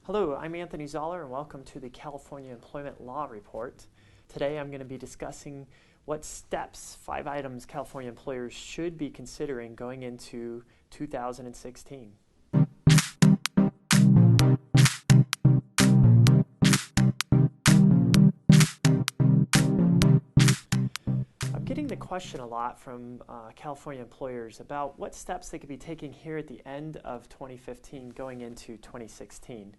Hello, I'm Anthony Zaller and welcome to the California Employment Law Report. Today I'm going to be discussing what steps, 5 items California employers should be considering going into 2016. I'm getting the question a lot from California employers about what steps they could be taking here at the end of 2015 going into 2016.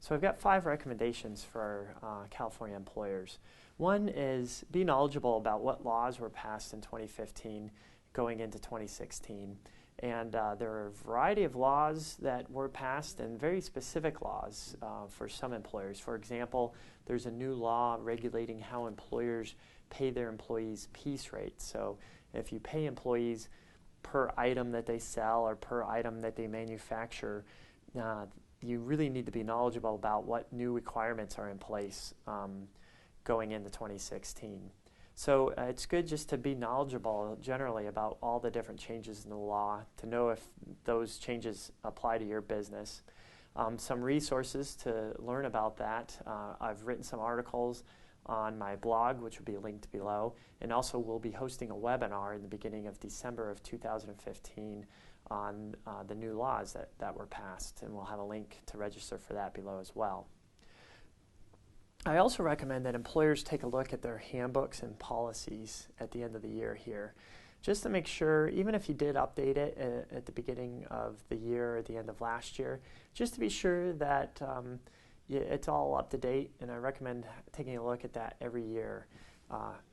So I've got 5 recommendations for California employers. One is be knowledgeable about what laws were passed in 2015 going into 2016. And there are a variety of laws that were passed and very specific laws for some employers. For example, there's a new law regulating how employers pay their employees piece rates. So if you pay employees per item that they sell or per item that they manufacture, you really need to be knowledgeable about what new requirements are in place going into 2016. So it's good just to be knowledgeable generally about all the different changes in the law to know if those changes apply to your business. Some resources to learn about that. I've written some articles on my blog, which will be linked below, and also we'll be hosting a webinar in the beginning of December of 2015 on the new laws that were passed, and we'll have a link to register for that below as well. I also recommend that employers take a look at their handbooks and policies at the end of the year here, just to make sure, even if you did update it at the beginning of the year or at the end of last year, just to be sure that it's all up to date, and I recommend taking a look at that every year.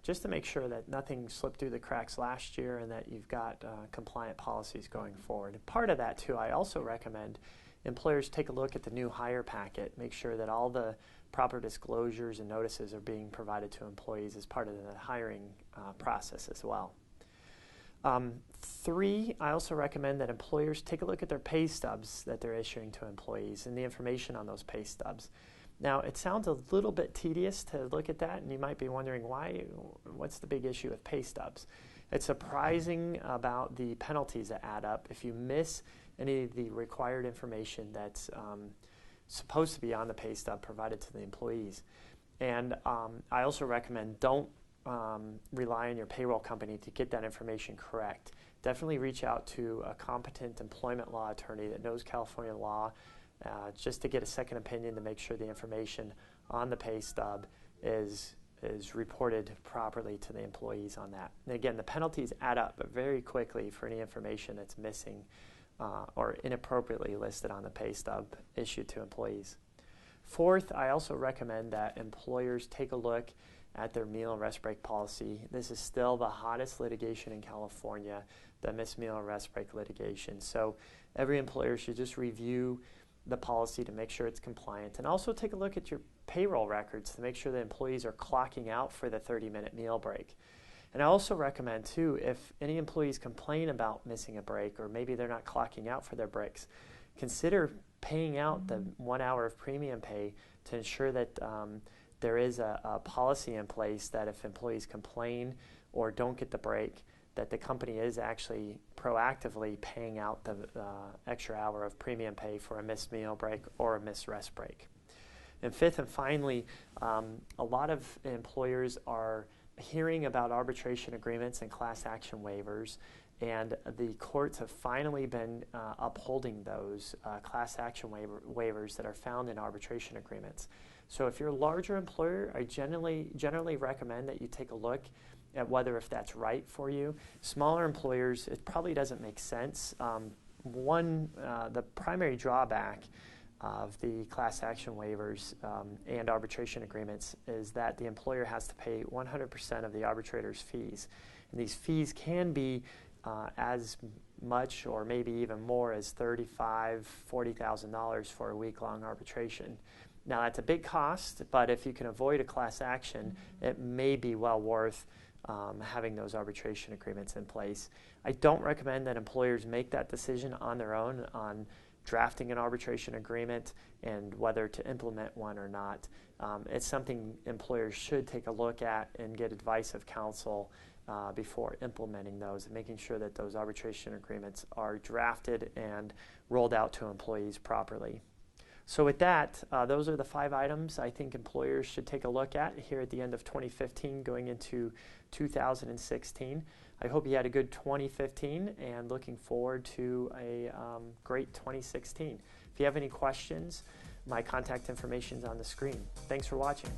Just to make sure that nothing slipped through the cracks last year and that you've got compliant policies going forward. And part of that too, I also recommend employers take a look at the new hire packet, make sure that all the proper disclosures and notices are being provided to employees as part of the hiring process as well. 3, I also recommend that employers take a look at their pay stubs that they're issuing to employees and the information on those pay stubs. Now, it sounds a little bit tedious to look at that, and you might be wondering what's the big issue with pay stubs? It's surprising about the penalties that add up if you miss any of the required information that's supposed to be on the pay stub provided to the employees. And I also recommend don't rely on your payroll company to get that information correct. Definitely reach out to a competent employment law attorney that knows California law, just to get a second opinion to make sure the information on the pay stub is reported properly to the employees on that. And again, the penalties add up very quickly for any information that's missing or inappropriately listed on the pay stub issued to employees. 4th, I also recommend that employers take a look at their meal and rest break policy. This is still the hottest litigation in California, the missed meal and rest break litigation. So every employer should just review the policy to make sure it's compliant, and also take a look at your payroll records to make sure that employees are clocking out for the 30-minute meal break. And I also recommend too, if any employees complain about missing a break or maybe they're not clocking out for their breaks, consider paying out the 1 hour of premium pay to ensure that there is a policy in place that if employees complain or don't get the break, that the company is actually proactively paying out the extra hour of premium pay for a missed meal break or a missed rest break. And 5th and finally, a lot of employers are hearing about arbitration agreements and class action waivers, and the courts have finally been upholding those class action waivers that are found in arbitration agreements. So if you're a larger employer, I generally recommend that you take a look at whether if that's right for you. Smaller employers, it probably doesn't make sense. The primary drawback of the class action waivers and arbitration agreements is that the employer has to pay 100% of the arbitrator's fees. And these fees can be as much or maybe even more as $35,000, $40,000 for a week-long arbitration. Now, that's a big cost, but if you can avoid a class action, it may be well worth having those arbitration agreements in place. I don't recommend that employers make that decision on their own on drafting an arbitration agreement and whether to implement one or not. It's something employers should take a look at and get advice of counsel before implementing those, and making sure that those arbitration agreements are drafted and rolled out to employees properly. So with that, those are the 5 items I think employers should take a look at here at the end of 2015 going into 2016. I hope you had a good 2015 and looking forward to a great 2016. If you have any questions, my contact information is on the screen. Thanks for watching.